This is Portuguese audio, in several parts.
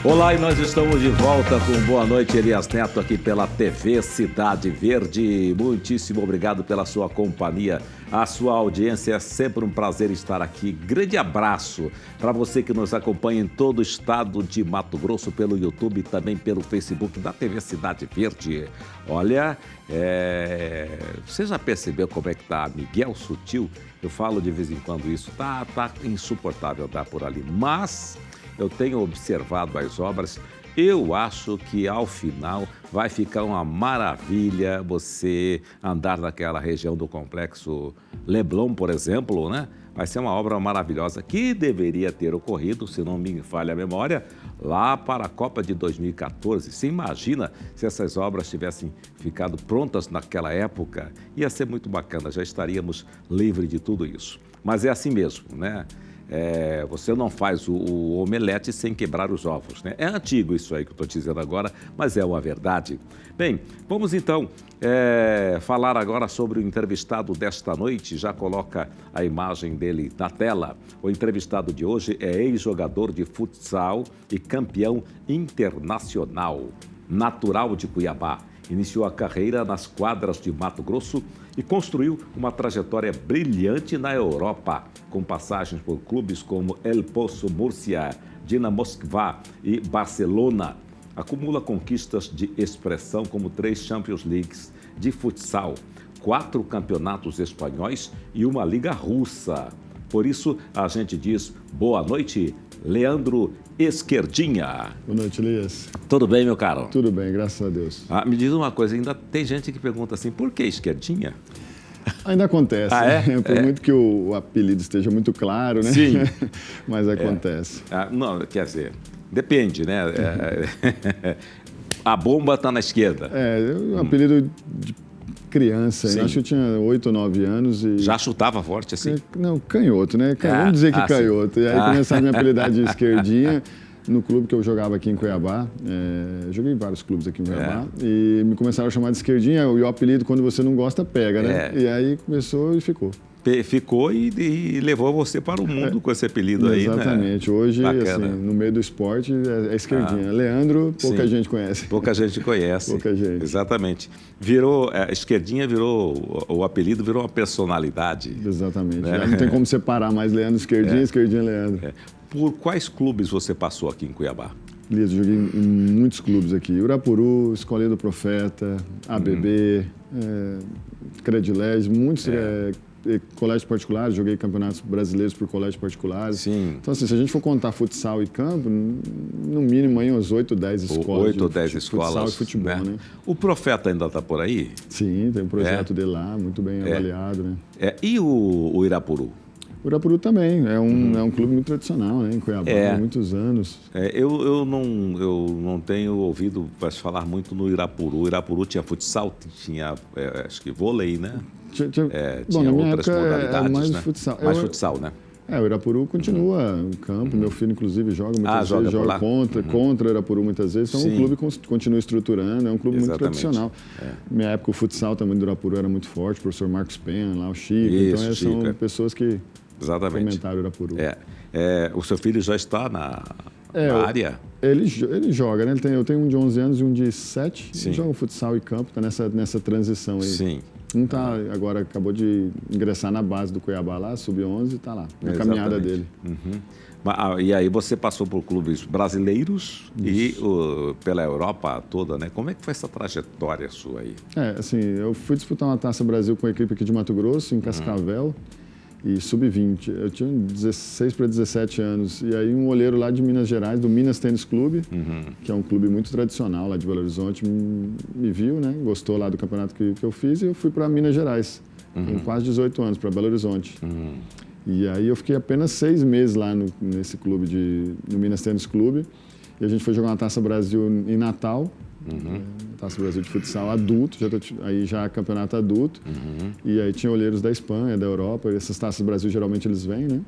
Olá, e nós estamos de volta com Boa Noite, Elias Neto, aqui pela TV Cidade Verde. Muitíssimo obrigado pela sua companhia, a sua audiência. É sempre um prazer estar aqui. Grande abraço para você que nos acompanha em todo o estado de Mato Grosso, pelo YouTube e também pelo Facebook da TV Cidade Verde. Olha, você já percebeu como é que tá Miguel Sutil? Eu falo de vez em quando isso, tá insuportável andar por ali, mas eu tenho observado as obras, eu acho que ao final vai ficar uma maravilha você andar naquela região do Complexo Leblon, por exemplo, né? Vai ser uma obra maravilhosa que deveria ter ocorrido, se não me falha a memória, lá para a Copa de 2014. Você imagina se essas obras tivessem ficado prontas naquela época? Ia ser muito bacana, já estaríamos livres de tudo isso. Mas é assim mesmo, né? Você não faz o omelete sem quebrar os ovos, né? É antigo isso aí que eu estou te dizendo agora, mas é uma verdade. Bem, vamos então falar agora sobre o entrevistado desta noite. Já coloca a imagem dele na tela. O entrevistado de hoje é ex-jogador de futsal e campeão internacional, natural de Cuiabá. Iniciou a carreira nas quadras de Mato Grosso e construiu uma trajetória brilhante na Europa, com passagens por clubes como El Poço Múrcia, Dinamo Moskva e Barcelona. Acumula conquistas de expressão como 3 Champions Leagues de futsal, 4 campeonatos espanhóis e uma liga russa. Por isso, a gente diz boa noite, Leandro Esquerdinha. Boa noite, Elias. Tudo bem, meu caro? Tudo bem, graças a Deus. Me diz uma coisa, ainda tem gente que pergunta assim, por que Esquerdinha? Ainda acontece, por muito que o apelido esteja muito claro, né? Sim. Mas acontece. Não, quer dizer, depende, né? A bomba está na esquerda. Um apelido de criança, acho que eu tinha 8 ou 9 anos e... Já chutava forte assim? Não, canhoto, né? Vamos dizer que canhoto. Sim. E aí começaram a me apelidar de Esquerdinha no clube que eu jogava aqui em Cuiabá. Joguei em vários clubes aqui em Cuiabá. E me começaram a chamar de Esquerdinha, e o apelido, quando você não gosta, pega, né? E aí começou e ficou. Ficou e levou você para o mundo com esse apelido aí, né? Exatamente. Hoje, assim, no meio do esporte, é Esquerdinha. Leandro, pouca gente conhece. Pouca gente conhece. Pouca gente. Exatamente. Esquerdinha virou, o apelido virou uma personalidade. Exatamente. Né? Já não tem como separar mais Leandro Esquerdinha, Esquerdinha Leandro. Por quais clubes você passou aqui em Cuiabá? Elias, joguei em muitos clubes aqui. Urapuru, Escolinha do Profeta, ABB, Credilés, muitos... colégios particulares, joguei campeonatos brasileiros por colégios particulares. Sim. Então, assim, se a gente for contar futsal e campo, no mínimo aí uns 8 ou 10 escolas. 8 ou 10 escolas. Futsal e futebol, né? O Profeta ainda está por aí? Sim, tem um projeto dele lá, muito bem avaliado, né? E o Irapuru? O Irapuru também, é um clube muito tradicional, né? Em Cuiabá, há muitos anos. Eu não tenho ouvido falar muito no Irapuru. O Irapuru tinha futsal, tinha, acho que vôlei, né? Tinha outras modalidades, mais né? Futsal. Mais futsal, né? O Irapuru continua no campo. Meu filho, inclusive, joga muitas vezes, joga contra o Irapuru muitas vezes. Então, o clube continua estruturando, é um clube muito tradicional. Minha época, o futsal também do Irapuru era muito forte, o professor Marcos Penha, lá o Chico. Então, são pessoas que fomentaram o Irapuru. O seu filho já está na área? Ele joga, né? Eu tenho um de 11 anos e um de 7. Ele joga futsal e campo, está nessa transição aí. Sim. Um agora acabou de ingressar na base do Cuiabá lá, sub-11, está lá, na caminhada dele. E aí você passou por clubes brasileiros e pela Europa toda, né? Como é que foi essa trajetória sua aí? Assim, eu fui disputar uma Taça Brasil com a equipe aqui de Mato Grosso, em Cascavel, e sub-20. Eu tinha 16 para 17 anos. E aí um olheiro lá de Minas Gerais, do Minas Tênis Clube, que é um clube muito tradicional lá de Belo Horizonte, me viu, né? Gostou lá do campeonato que eu fiz e eu fui para Minas Gerais, com quase 18 anos, para Belo Horizonte. E aí eu fiquei apenas 6 meses lá nesse clube, no Minas Tênis Clube. E a gente foi jogar uma Taça Brasil em Natal. Taça Brasil de futsal adulto, aí já campeonato adulto. E aí tinha olheiros da Espanha, da Europa. Essas Taças Brasil geralmente eles vêm, né?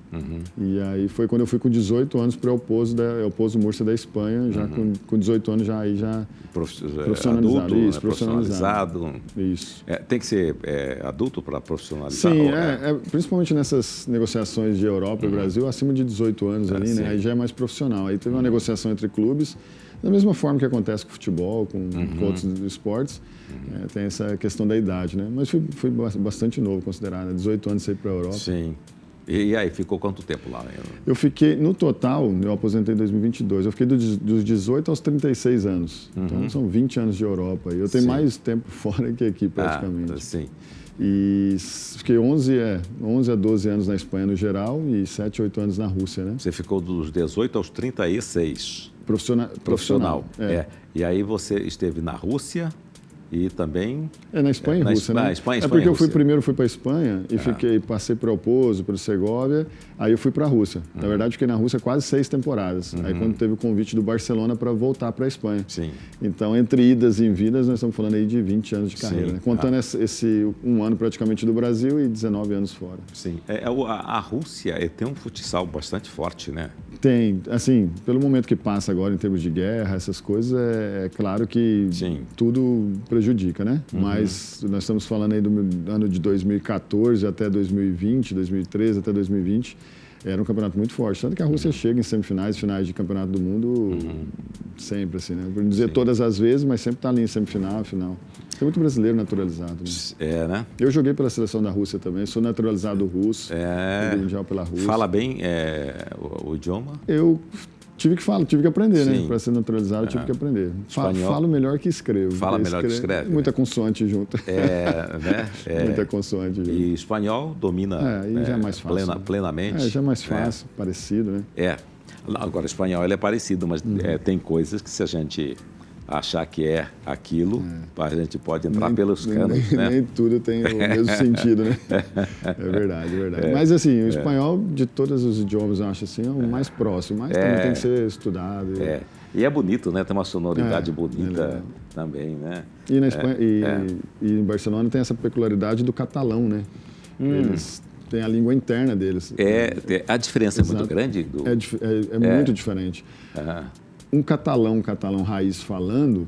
E aí foi quando eu fui com 18 anos para o Pozo Múrcia da Espanha, já com 18 anos já profissionalizado. Adulto, isso, né? profissionalizado. Isso. Tem que ser adulto para profissionalizar? Sim, principalmente nessas negociações de Europa e Brasil, acima de 18 anos ali, né? Aí já é mais profissional. Aí teve uma negociação entre clubes, da mesma forma que acontece com o futebol, com outros esportes, tem essa questão da idade, né? Mas fui bastante novo considerado, né? 18 anos saí para a Europa. Sim. E aí, ficou quanto tempo lá? Eu fiquei, no total, eu aposentei em 2022, eu fiquei dos 18 aos 36 anos. Então, são 20 anos de Europa. E eu tenho mais tempo fora que aqui, praticamente. Sim. E fiquei 11 a 12 anos na Espanha no geral e 7, 8 anos na Rússia, né? Você ficou dos 18 aos 36? Profissional. E aí você esteve na Rússia e também... na Espanha e Rússia, né? Espanha porque eu fui para a Espanha e passei para o Pozo, para o Segovia, aí eu fui para a Rússia. Na verdade, fiquei na Rússia quase 6 temporadas. Aí quando teve o convite do Barcelona para voltar para a Espanha. Sim. Então, entre idas e vindas, nós estamos falando aí de 20 anos de carreira, né? Contando esse um ano praticamente do Brasil e 19 anos fora. Sim. A Rússia tem um futsal bastante forte, né? Tem. Assim, pelo momento que passa agora em termos de guerra, essas coisas, é claro que tudo prejudica, né? Mas nós estamos falando aí do ano de 2014 até 2020, 2013 até 2020, era um campeonato muito forte. Tanto que a Rússia chega em semifinais, finais de campeonato do mundo, sempre assim, né? Por não dizer todas as vezes, mas sempre está ali em semifinal, final. Tem muito brasileiro naturalizado. Né? Né? Eu joguei pela seleção da Rússia também, sou naturalizado russo, mundial pela Rússia. Fala bem o idioma? Eu tive que aprender, né? Para ser naturalizado, tive que aprender. Falo melhor que escrevo. Fala melhor que escreve. Muita consoante junto. Né? Muita consoante junto. E espanhol domina aí já é mais fácil, plenamente. Já é mais fácil, parecido, né? Agora, espanhol ele é parecido, mas tem coisas que se a gente achar que é aquilo, a gente pode entrar pelos canos, né? Nem tudo tem o mesmo sentido, né? É verdade. Mas assim, o espanhol, de todos os idiomas, eu acho assim, é o mais próximo, mas também tem que ser estudado. E é bonito, né? Tem uma sonoridade bonita também, né? E na Espanha, e em Barcelona tem essa peculiaridade do catalão, né? Eles têm a língua interna deles. A diferença é muito grande? É muito diferente. Um catalão raiz falando,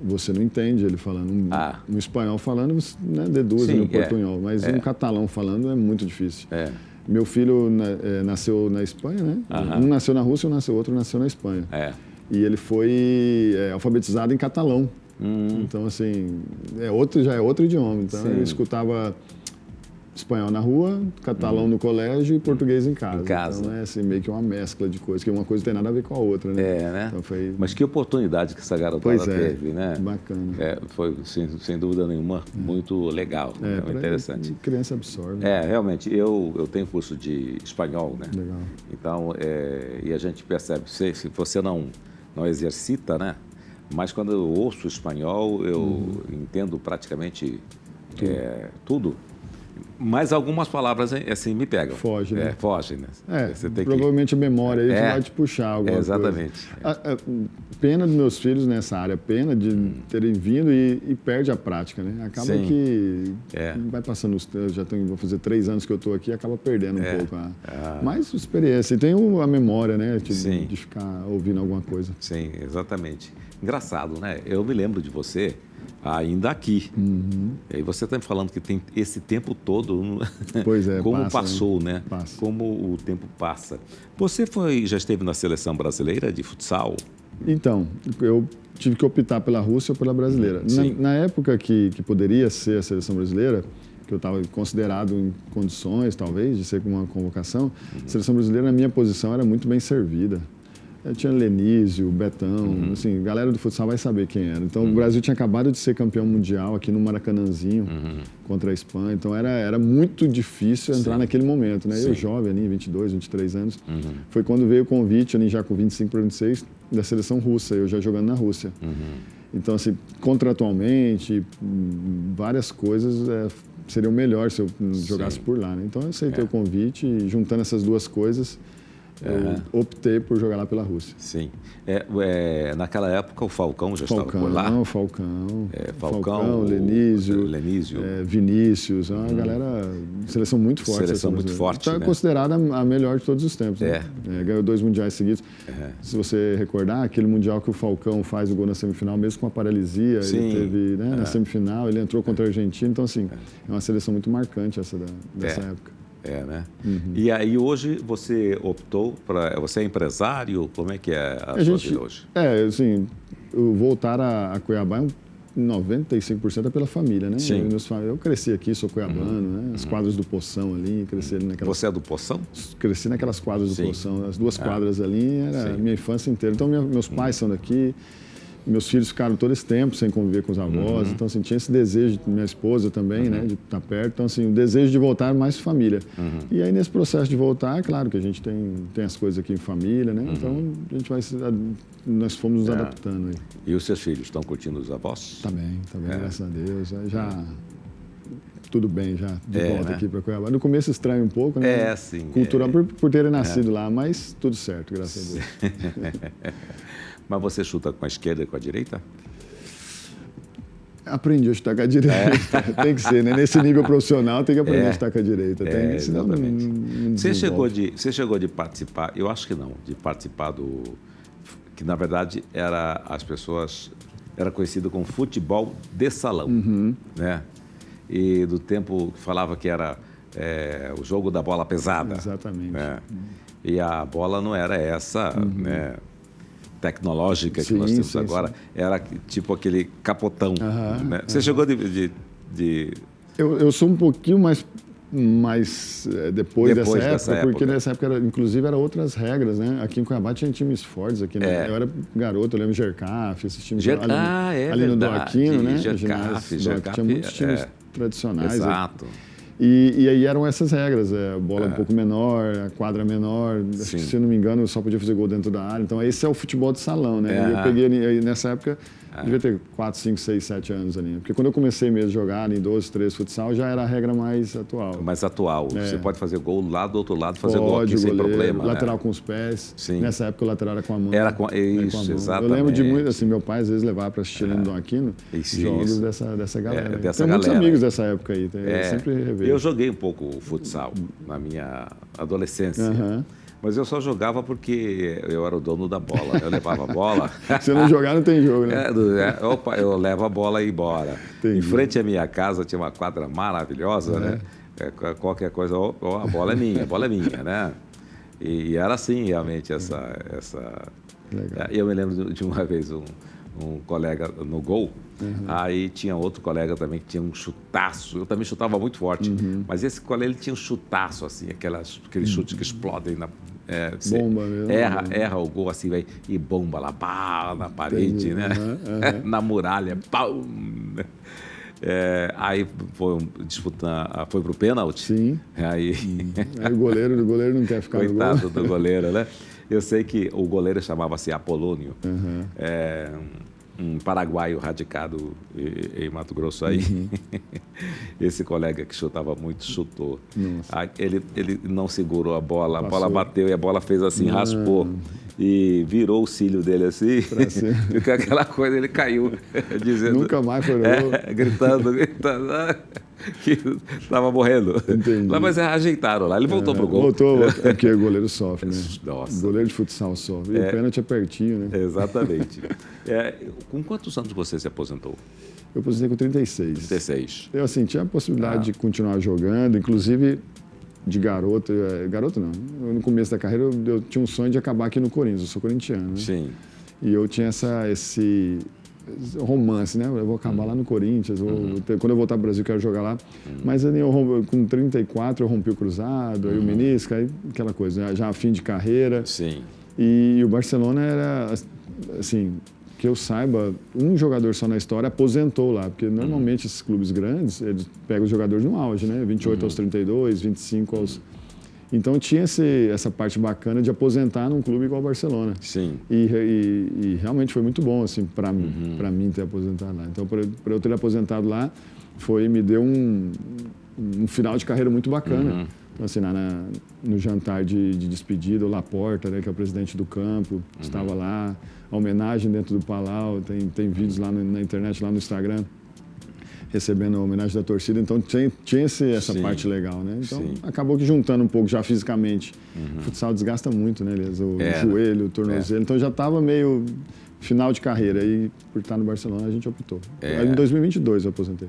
você não entende ele falando. Um espanhol falando, né, deduz no portunhol. Mas um catalão falando é muito difícil. Meu filho nasceu na Espanha, né? Um nasceu na Rússia, outro nasceu na Espanha. E ele foi alfabetizado em catalão. Então, assim, já é outro idioma. Então, ele escutava espanhol na rua, catalão no colégio e português em casa. Então é assim, meio que uma mescla de coisas, que uma coisa tem nada a ver com a outra, né? Né? Então, mas que oportunidade que essa garotada teve, né? Bacana. Foi, sem dúvida nenhuma, muito legal, interessante. Criança absorve. Realmente, eu tenho curso de espanhol, né? Legal. Então, e a gente percebe, se você não exercita, né? Mas quando eu ouço espanhol, eu entendo praticamente tudo. Mas algumas palavras, assim, me pegam. Foge, né? Foge, né? Você tem provavelmente a memória aí vai te puxar alguma exatamente. coisa. Pena dos meus filhos nessa área, pena de terem vindo e perde a prática, né? Acaba que vai passando vou fazer 3 anos que eu estou aqui, acaba perdendo um pouco. Mas experiência. E tem a memória, né? De ficar ouvindo alguma coisa. Sim, exatamente. Engraçado, né? Eu me lembro de você ainda aqui. E aí você está me falando que tem esse tempo todo. Pois como passou, né? Passa. Como o tempo passa. Você já esteve na seleção brasileira de futsal? Então, eu tive que optar pela Rússia ou pela brasileira. Na época que poderia ser a seleção brasileira, que eu estava considerado em condições, talvez, de ser com uma convocação, a seleção brasileira, na minha posição, era muito bem servida. Tinha Lenísio, Betão, assim, a galera do futsal vai saber quem era. Então, o Brasil tinha acabado de ser campeão mundial aqui no Maracanãzinho contra a Espanha. Então, era muito difícil entrar naquele momento, né? Eu jovem ali, 22, 23 anos. Foi quando veio o convite, ali já com 25 para 26, da seleção russa, eu já jogando na Rússia. Então, assim, contratualmente, várias coisas seriam melhor se eu jogasse por lá, né? Então, eu aceitei o convite e, juntando essas duas coisas, eu optei por jogar lá pela Rússia. Sim. Naquela época o Falcão já estava por lá? Falcão, Lenísio, Vinícius, uma galera, seleção muito forte. Seleção muito forte, Está considerada a melhor de todos os tempos. Né? Ganhou 2 mundiais seguidos. Se você recordar, aquele mundial que o Falcão faz o gol na semifinal, mesmo com a paralisia, ele teve na semifinal, ele entrou contra a Argentina, então assim, é uma seleção muito marcante essa dessa época. Né? E aí hoje você optou para... Você é empresário? Como é que é a sua vida hoje? Assim, voltar a Cuiabá, 95% é pela família, né? Sim. Eu cresci aqui, sou cuiabano, né? As quadras do Poção ali, cresci ali naquelas... Você é do Poção? Cresci naquelas quadras do Poção, as 2 quadras ali, era a minha infância inteira. Então, meus pais são daqui. Meus filhos ficaram todo esse tempo sem conviver com os avós, então assim, tinha esse desejo, minha esposa também, né, de estar perto, então assim, o desejo de voltar mais família. E aí nesse processo de voltar, é claro que a gente tem as coisas aqui em família, né, então a gente nós fomos nos adaptando aí. E os seus filhos estão curtindo os avós? Tá bem, graças a Deus, já tudo bem já, de volta aqui para Cuiabá. No começo estranho um pouco, né? Sim. Cultural por terem nascido lá, mas tudo certo, graças a Deus. Mas você chuta com a esquerda e com a direita? Aprendi a chutar com a direita. Tem que ser, né? Nesse nível profissional tem que aprender a chutar com a direita. Exatamente. Você chegou de participar, eu acho que não, de participar do... Que na verdade as pessoas... Era conhecido como futebol de salão, né? E do tempo que falava que era o jogo da bola pesada. Exatamente. Né? E a bola não era essa, né? Tecnológica que nós temos agora, era tipo aquele capotão. Né? Você chegou de... Eu sou um pouquinho mais depois dessa época, porque nessa época, inclusive, eram outras regras, né? Aqui em Cuiabá tinha times fortes, aqui, né? Eu era garoto, eu lembro de Gercaf, esses times ali no Doaquino, né? Gercaf, tinha muitos times tradicionais. Exato. E aí eram essas regras, a bola um pouco menor, a quadra menor, acho que, se eu não me engano, eu só podia fazer gol dentro da área. Então, esse é o futebol de salão, né? Eu peguei, nessa época, devia ter 4, 5, 6, 7 anos ali. Porque quando eu comecei mesmo a jogar em 12, 13 futsal, já era a regra mais atual. Mais atual. Você pode fazer gol lá do outro lado, fazer gol aqui sem problema. Lateral com os pés. Sim. Nessa época, o lateral era com a mão. Era com isso, exatamente. Eu lembro de muito, assim, meu pai às vezes levava para assistir no Aquino jogos dessa galera. Tem muitos amigos dessa época aí, eu sempre revejo. Eu joguei um pouco futsal na minha adolescência. Mas eu só jogava porque eu era o dono da bola. Eu levava a bola. Se não jogar, não tem jogo, né? Opa, eu levo a bola e ia embora. Entendi. Em frente à minha casa tinha uma quadra maravilhosa, né? Qualquer coisa, a bola é minha, né? E era assim, realmente, essa... Legal. Eu me lembro de uma vez um colega no gol, aí tinha outro colega também que tinha um chutaço, eu também chutava muito forte, mas esse colega ele tinha um chutaço assim, aqueles chutes que explodem bomba mesmo. Erra o gol assim, véio, e bomba lá, pá, na parede, né? Na muralha, pau. Aí foi foi pro pênalti. Sim. Aí o goleiro não quer ficar coitado no gol. do goleiro, né? Eu sei que o goleiro chamava-se Apolônio, um paraguaio radicado em Mato Grosso aí. Esse colega que chutava muito, chutou. Aí, ele não segurou a bola bateu e a bola fez assim, raspou. E virou o cílio dele assim, e aquela coisa, ele caiu. Dizendo, nunca mais foi no gol. Gritando, que estava morrendo. Entendi. Lá, mas ajeitaram lá, ele voltou pro gol. Voltou, porque o goleiro sofre, né? Nossa. O goleiro de futsal sofre. E o pênalti é pertinho, né? Exatamente. Com quantos anos você se aposentou? Eu aposentei com 36. 36. Eu, assim, tinha a possibilidade de continuar jogando, inclusive de garoto. Garoto não. No começo da carreira eu tinha um sonho de acabar aqui no Corinthians. Eu sou corintiano, né? Sim. E eu tinha esse romance, né? Eu vou acabar lá no Corinthians, quando eu voltar para o Brasil eu quero jogar lá. Mas aí com 34 eu rompi o cruzado, aí o menisco, aí aquela coisa, já a fim de carreira. Sim. E o Barcelona era, assim, que eu saiba, um jogador só na história aposentou lá, porque normalmente esses clubes grandes, eles pegam os jogadores no auge, né? 28 aos 32, 25 aos... Então tinha essa parte bacana de aposentar num clube igual o Barcelona. Sim. E realmente foi muito bom, assim, para mim ter aposentado lá. Então, para eu ter aposentado lá, me deu um final de carreira muito bacana. Então, assim, no jantar de despedida, o Laporta, né, que é o presidente do campo, estava lá. A homenagem dentro do Palau, tem vídeos lá na internet, lá no Instagram, recebendo a homenagem da torcida. Então, tinha essa parte legal, né? Então, acabou que juntando um pouco já fisicamente. O futsal desgasta muito, né, Elias? O joelho, o tornozelo. Então, já estava meio final de carreira. E, por estar no Barcelona, a gente optou. Em 2022 eu aposentei.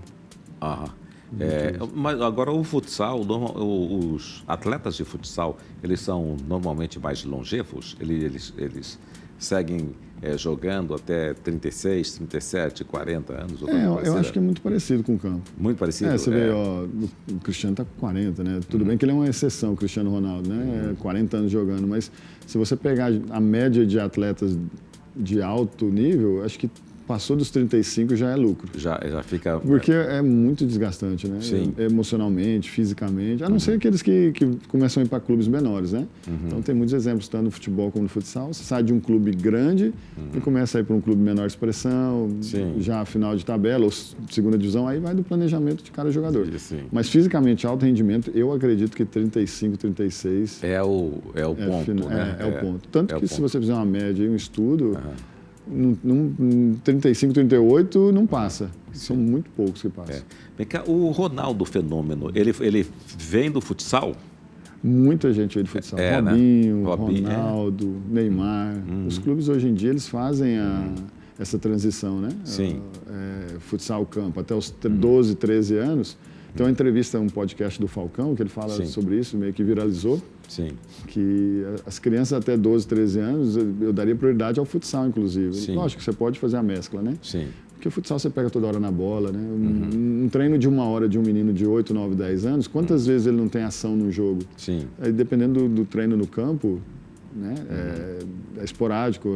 Mas agora o futsal, os atletas de futsal, eles são normalmente mais longevos? Eles seguem jogando até 36, 37, 40 anos? Eu acho que é muito parecido com o campo. Muito parecido? Você vê, o Cristiano está com 40, né? Tudo bem que ele é uma exceção, o Cristiano Ronaldo, né? 40 anos jogando, mas se você pegar a média de atletas de alto nível, acho que passou dos 35 já é lucro. Já fica... Porque é muito desgastante, né? Sim. Emocionalmente, fisicamente. A não ser aqueles que começam a ir para clubes menores, né? Então tem muitos exemplos, tanto no futebol como no futsal. Você sai de um clube grande e começa a ir para um clube menor expressão, já final de tabela ou segunda divisão, aí vai do planejamento de cada jogador. Sim. Mas fisicamente, alto rendimento, eu acredito que 35, 36... É o ponto, né? É o ponto. Tanto que se você fizer uma média e um estudo... 35, 38 não passa. São muito poucos que passam. Vem cá, o Ronaldo Fenômeno, ele vem do futsal? Muita gente veio do futsal. Robinho, né? Ronaldo, Neymar. Os clubes hoje em dia eles fazem essa transição, né? Sim. Futsal campo. Até os 12, 13 anos. Tem uma entrevista, um podcast do Falcão, que ele fala sobre isso, meio que viralizou. Sim. Que as crianças até 12, 13 anos, eu daria prioridade ao futsal, inclusive. Sim. Lógico que você pode fazer a mescla, né? Sim. Porque o futsal você pega toda hora na bola, né? Um treino de 1 hora de um menino de 8, 9, 10 anos, quantas vezes ele não tem ação no jogo? Sim. Aí, dependendo do treino no campo, né? É esporádico.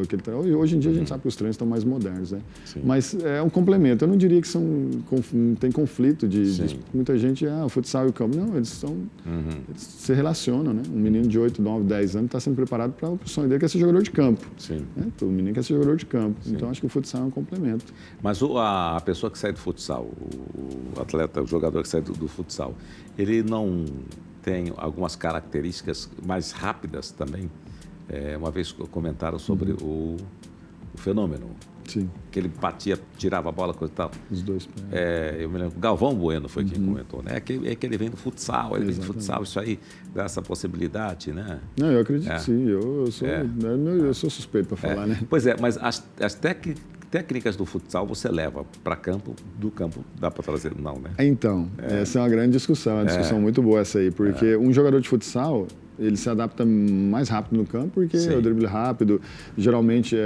Hoje em dia a gente sabe que os treinos estão mais modernos, né? Sim. Mas é um complemento. Eu não diria que não tem conflito de muita gente, o futsal e o campo. Não, eles se relacionam, né? Um menino de 8, 9, 10 anos está sendo preparado para o sonho dele, que é ser jogador de campo. Sim. Né? O menino quer ser jogador de campo. Sim. Então acho que o futsal é um complemento. Mas a pessoa que sai do futsal, o atleta, o jogador que sai do futsal, ele não tem algumas características mais rápidas também? Uma vez comentaram sobre o Fenômeno. Sim. Que ele batia, tirava a bola, coisa e tal. Os dois pés. Eu me lembro, Galvão Bueno foi quem comentou, né? É que ele vem do futsal, ele vem do futsal, isso aí dá essa possibilidade, né? Não, eu acredito que sim. Eu sou suspeito para falar, né? Pois é, mas as técnicas do futsal você leva para campo, do campo dá para trazer, não, né? Então, essa é uma grande discussão, uma discussão muito boa essa aí, porque um jogador de futsal, ele se adapta mais rápido no campo, porque é o drible rápido, geralmente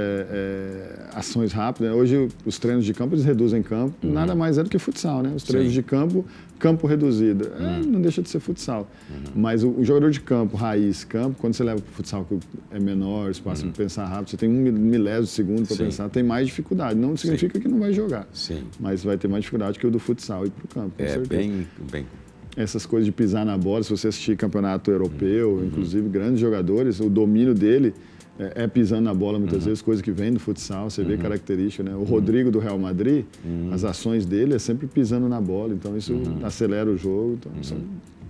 ações rápidas. Hoje, os treinos de campo, eles reduzem campo, nada mais é do que futsal, né? Os treinos de campo reduzido. Não deixa de ser futsal. Mas o jogador de campo, raiz, quando você leva para o futsal, que é menor, espaço para pensar rápido, você tem 1 milésimo de segundo para pensar, tem mais dificuldade. Não significa que não vai jogar, mas vai ter mais dificuldade que o do futsal ir para o campo, com certeza. Bem... Essas coisas de pisar na bola, se você assistir campeonato europeu, inclusive grandes jogadores, o domínio dele pisando na bola muitas vezes, coisa que vem do futsal, você vê característica, né? O Rodrigo do Real Madrid, as ações dele é sempre pisando na bola, então isso acelera o jogo, então são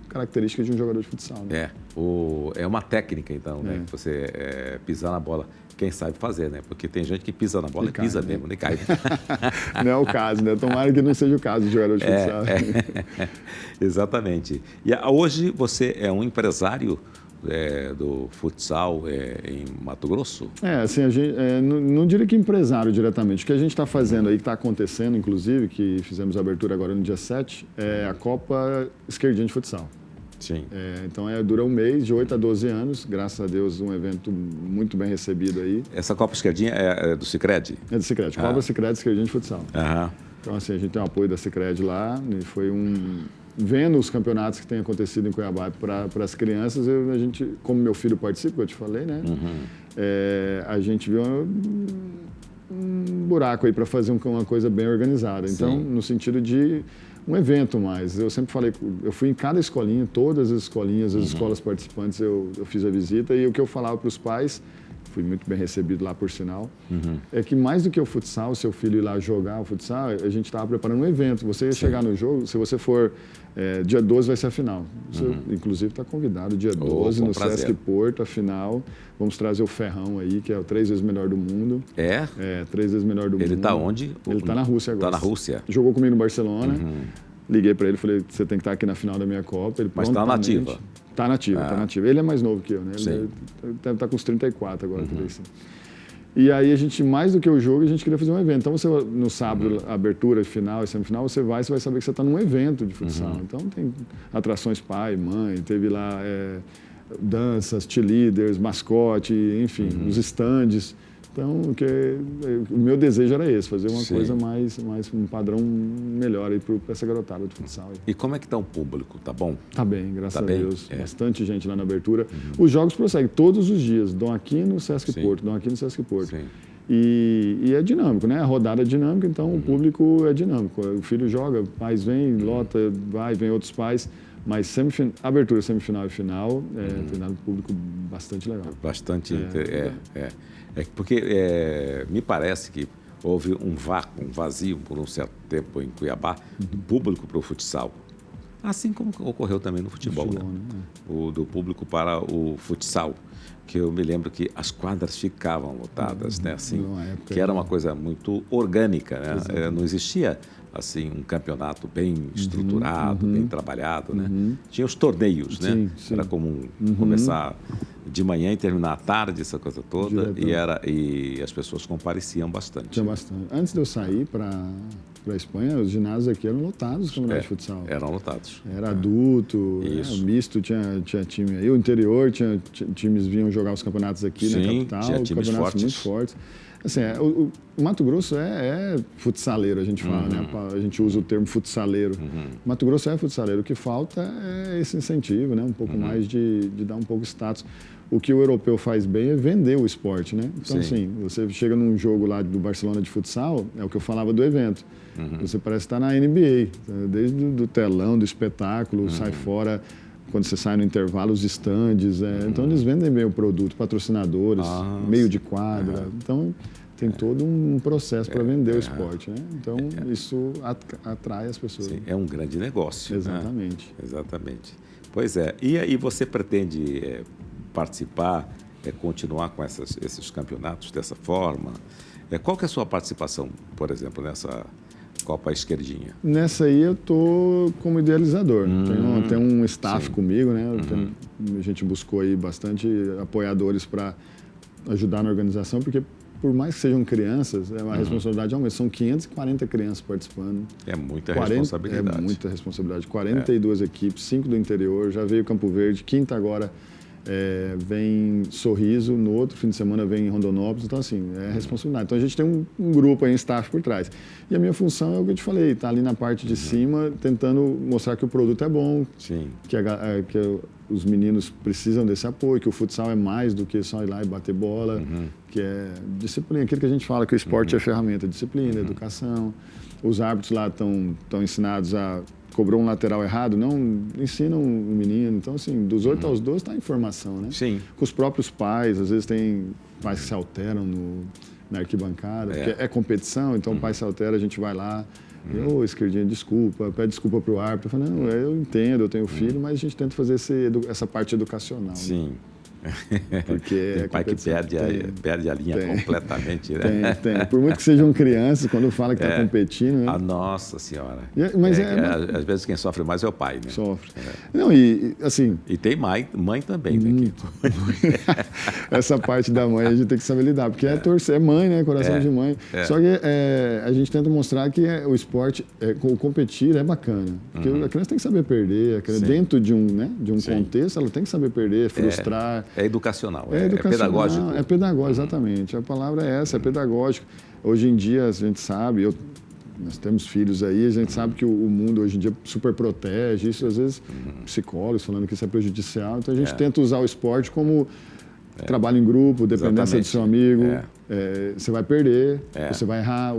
características de um jogador de futsal. Né? É uma técnica, então, né? Você pisar na bola. Quem sabe fazer, né? Porque tem gente que pisa na bola e pisa mesmo, né? Cai. Não é o caso, né? Tomara que não seja o caso do jogador de futsal. Exatamente. E hoje você é um empresário do futsal em Mato Grosso? Assim, a gente, não diria que empresário diretamente. O que a gente está fazendo aí, que está acontecendo, inclusive, que fizemos a abertura agora no dia 7, é a Copa Esquerdinha de Futsal. Sim. Então, dura um mês, de 8 a 12 anos. Graças a Deus, um evento muito bem recebido aí. Essa Copa Esquerdinha é do Sicredi? É do Sicredi. Copa Sicredi Esquerdinha de Futsal. Então, assim, a gente tem o apoio da Sicredi lá. E foi vendo os campeonatos que têm acontecido em Cuiabá para as crianças, a gente, como meu filho participa, eu te falei, né? A gente viu um buraco aí para fazer uma coisa bem organizada. Então, no sentido de um evento mais. Eu sempre falei, eu fui em cada escolinha, todas as escolinhas, as escolas participantes, eu fiz a visita, e o que eu falava para os pais, fui muito bem recebido lá, por sinal. É que mais do que o futsal, seu filho ir lá jogar o futsal, a gente estava preparando um evento. Você ia chegar no jogo, se você for, dia 12 vai ser a final. Você, inclusive, está convidado dia 12 no Sesc Porto, a final. Vamos trazer o Ferrão aí, que é o 3 vezes melhor do mundo. É? 3 vezes melhor do mundo. Ele está onde? Ele está na Rússia agora. Está na Rússia. Jogou comigo no Barcelona. Liguei para ele, falei, você tem que estar aqui na final da minha Copa. Ele, mas está nativa? Está nativa, está nativa. Ele é mais novo que eu, né? Sim. Ele deve estar com uns 34 agora, 35. E aí a gente, mais do que o jogo, a gente queria fazer um evento. Então, você, no sábado, abertura, final e semifinal, você vai saber que você está num evento de futsal. Então, tem atrações pai, mãe, teve lá danças, cheerleaders, mascote, enfim, os estandes. Então, o meu desejo era esse, fazer uma coisa mais um padrão melhor para essa garotada de futsal. E como é que está o público? Tá bom? Tá bem, graças a Deus. Bastante gente lá na abertura. Os jogos prosseguem todos os dias. Dom aqui no Sesc Porto, Dom aqui no Sesc Porto. E é dinâmico, né? A rodada é dinâmica, então o público é dinâmico. O filho joga, pais vêm, lota, vem outros pais. Mas abertura, semifinal e final, tem dado um público bastante legal. Bastante, porque me parece que houve um vácuo, um vazio por um certo tempo em Cuiabá, do público para o futsal. Assim como ocorreu também no futebol, né? Do público para o futsal. Que eu me lembro que as quadras ficavam lotadas, né? Assim, que era uma coisa muito orgânica, né? Não existia assim um campeonato bem estruturado, bem trabalhado, né? Tinha os torneios, né? Era comum começar de manhã e terminar à tarde, essa coisa toda, e as pessoas compareciam bastante. Tinha bastante. Antes de eu sair para a Espanha, os ginásios aqui eram lotados, os campeonatos de futsal. Eram lotados. Era adulto, misto, tinha time aí. O interior, times vinham jogar os campeonatos aqui na capital, tinha times campeonatos muito fortes. Assim, o Mato Grosso é futsaleiro, a gente fala, né? A gente usa o termo futsaleiro. Mato Grosso é futsaleiro. O que falta é esse incentivo, né? Um pouco mais de dar um pouco de status. O que o europeu faz bem é vender o esporte, né? Então, assim, você chega num jogo lá do Barcelona de futsal, é o que eu falava do evento. Você parece estar na NBA, desde o telão, do espetáculo, sai fora. Quando você sai no intervalo, os estandes. Então, eles vendem bem o produto, patrocinadores, meio de quadra. Então, tem todo um processo para vender o esporte, né? Então, isso atrai as pessoas. Sim, é um grande negócio. Exatamente. Né? Exatamente. Pois é. E aí você pretende participar, continuar com esses campeonatos dessa forma? Qual que é a sua participação, por exemplo, nessa Copa Esquerdinha? Nessa aí eu estou como idealizador. Tem um staff comigo, né? A gente buscou aí bastante apoiadores para ajudar na organização, porque por mais que sejam crianças, a responsabilidade aumenta. São 540 crianças participando. É muita responsabilidade. É muita responsabilidade. 42 equipes, 5 do interior, já veio Campo Verde, quinta agora vem Sorriso, no outro fim de semana vem Rondonópolis. Então, assim, é responsabilidade. Então, a gente tem um grupo aí, um staff por trás. E a minha função é o que eu te falei, tá ali na parte de cima, tentando mostrar que o produto é bom, que os meninos precisam desse apoio, que o futsal é mais do que só ir lá e bater bola, que é disciplina, aquilo que a gente fala, que o esporte é ferramenta, disciplina, educação. Os árbitros lá estão ensinados a... Cobrou um lateral errado, não ensinam o menino. Então, assim, dos 8 aos 12 está a informação, né? Sim. Com os próprios pais, às vezes tem pais que se alteram na arquibancada, porque é competição, então o pai se altera, a gente vai lá, esquerdinha, desculpa, pede desculpa para o árbitro. Eu falo, não, eu entendo, eu tenho filho, mas a gente tenta fazer essa parte educacional. Sim. Né? Porque tem pai que perde a linha completamente, né? Tem. Por muito que sejam crianças, quando fala que está competindo... Né? Nossa Senhora. Mas às vezes quem sofre mais é o pai, né? Sofre. Não, e assim... E tem mãe também, né? Essa parte da mãe a gente tem que saber lidar, porque é mãe, né? Coração de mãe. Só que a gente tenta mostrar que o esporte, o competir é bacana. Porque a criança tem que saber perder, dentro de um contexto, ela tem que saber perder, frustrar... É educacional, é pedagógico. É pedagógico, exatamente. A palavra é essa, é pedagógico. Hoje em dia, a gente sabe, nós temos filhos aí, a gente sabe que o mundo hoje em dia super protege, isso às vezes psicólogos falando que isso é prejudicial, então a gente tenta usar o esporte como trabalho em grupo, dependência do seu amigo, você vai perder, você vai errar,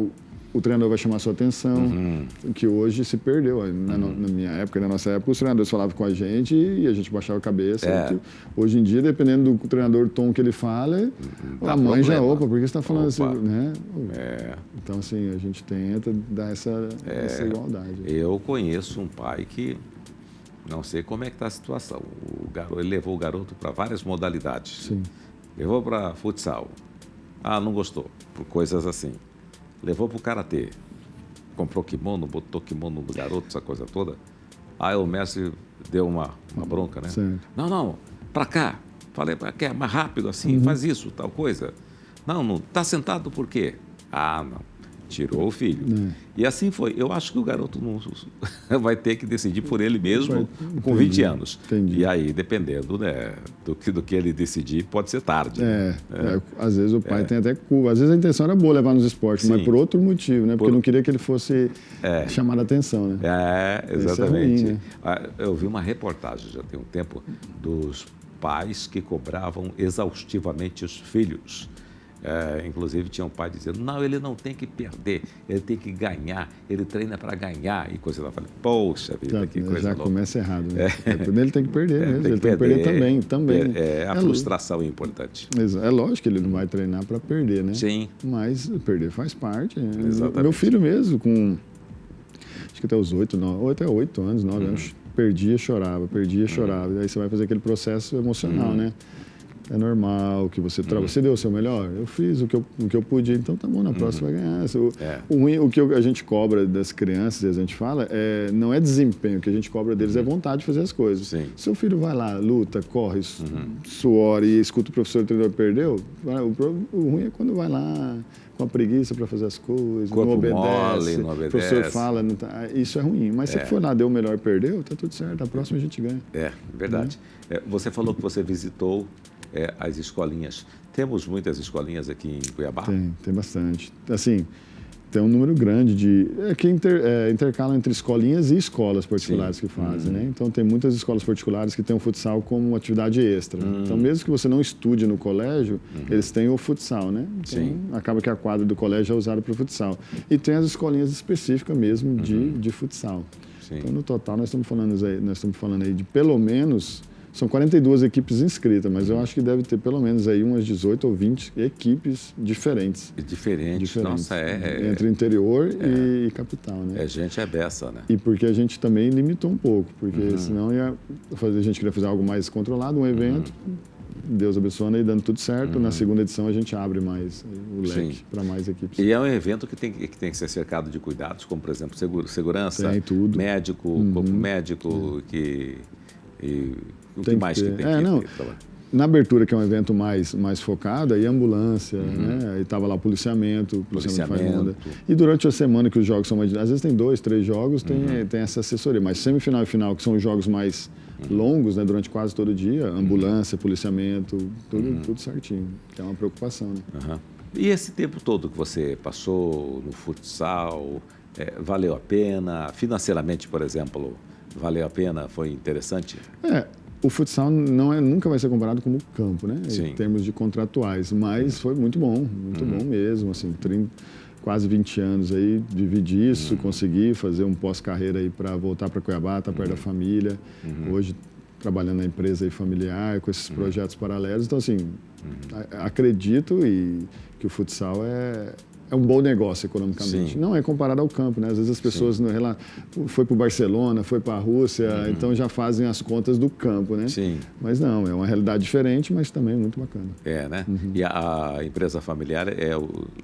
o treinador vai chamar a sua atenção, que hoje se perdeu. Na minha época, na nossa época, os treinadores falavam com a gente e a gente baixava a cabeça. Hoje em dia, dependendo do treinador, o tom que ele fala, a mãe já, opa, por que você está falando assim? Né? Então, assim, a gente tenta dar essa igualdade. Eu conheço um pai que, não sei como é que está a situação, ele levou o garoto para várias modalidades. Sim. Levou para futsal. Não gostou, por coisas assim. Levou para o karatê, comprou kimono, botou kimono do garoto, essa coisa toda. Aí o mestre deu uma bronca, né? Certo. Não, para cá. Falei, para cá, mais rápido assim, faz isso, tal coisa. Não, tá sentado por quê? Não. Tirou o filho. E assim foi. Eu acho que o garoto não vai ter que decidir por ele mesmo com 20 anos. Entendi. E aí, dependendo, né, do que ele decidir, pode ser tarde. Às vezes o pai tem até culpa. Às vezes a intenção era boa levar nos esportes, mas por outro motivo, né? Porque não queria que ele fosse chamar a atenção, né? Exatamente. Isso é ruim, né? Eu vi uma reportagem, já tem um tempo, dos pais que cobravam exaustivamente os filhos. Inclusive tinha um pai dizendo, não, ele não tem que perder, ele tem que ganhar, ele treina para ganhar e coisa lá. Eu falei, poxa vida, que coisa louca. Já começa errado, né? Primeiro ele tem que perder mesmo, ele tem que perder também. A frustração é importante. É lógico que ele não vai treinar para perder, né? Sim. Mas perder faz parte. Exatamente. Meu filho mesmo, com acho que até os 8 anos, 9 anos, perdia, chorava. Aí você vai fazer aquele processo emocional, né? É normal que você você deu o seu melhor, eu fiz o que eu pude, então tá bom, na próxima vai ganhar. O ruim, o que a gente cobra das crianças, a gente fala, não é desempenho, o que a gente cobra deles é vontade de fazer as coisas. Sim. Seu filho vai lá, luta, corre, suor e escuta o professor, o treinador perdeu, o ruim é quando vai lá com a preguiça para fazer as coisas, corpo não obedece, mole, não obedece. O professor fala, não tá, isso é ruim. Mas se for lá, deu o melhor, perdeu, tá tudo certo, a próxima a gente ganha. Verdade. Você falou que você visitou as escolinhas. Temos muitas escolinhas aqui em Cuiabá? Tem bastante. Assim, tem um número grande de... que intercalam entre escolinhas e escolas particulares que fazem, né? Então, tem muitas escolas particulares que têm o futsal como atividade extra. Então, mesmo que você não estude no colégio, eles têm o futsal, né? Então, acaba que a quadra do colégio é usada para o futsal. E tem as escolinhas específicas mesmo de futsal. Sim. Então, no total, nós estamos falando aí de pelo menos... São 42 equipes inscritas, mas eu acho que deve ter pelo menos aí umas 18 ou 20 equipes diferentes. Diferentes. Nossa, entre interior e capital, né? Gente é beça, né? E porque a gente também limitou um pouco, porque senão a gente queria fazer algo mais controlado, um evento, Deus abençoando aí, dando tudo certo. Na segunda edição a gente abre mais o leque para mais equipes. E é um evento que tem que ser cercado de cuidados, como, por exemplo, segurança, tem tudo. Médico, corpo médico, o que mais que tem que ter? Na abertura, que é um evento mais focado, aí ambulância, né? Aí estava lá policiamento. E durante a semana que os jogos são mais... Às vezes tem 2, 3 jogos, tem essa assessoria. Mas semifinal e final, que são os jogos mais longos, né? Durante quase todo dia, ambulância, policiamento, tudo certinho. Que é uma preocupação, né? E esse tempo todo que você passou no futsal, valeu a pena? Financeiramente, por exemplo, valeu a pena? Foi interessante? O futsal nunca vai ser comparado com o campo, né? Sim. Em termos de contratuais, mas foi muito bom mesmo, assim, quase 20 anos aí, vivi disso, consegui fazer um pós-carreira aí para voltar para Cuiabá, estar perto da família, hoje trabalhando na empresa aí familiar, com esses projetos paralelos, então assim, acredito que o futsal é um bom negócio economicamente. Sim. Não é comparado ao campo, né? Às vezes as pessoas foi para o Barcelona, foi para a Rússia, então já fazem as contas do campo, né? Sim. Mas não, é uma realidade diferente, mas também muito bacana. Né? E a empresa familiar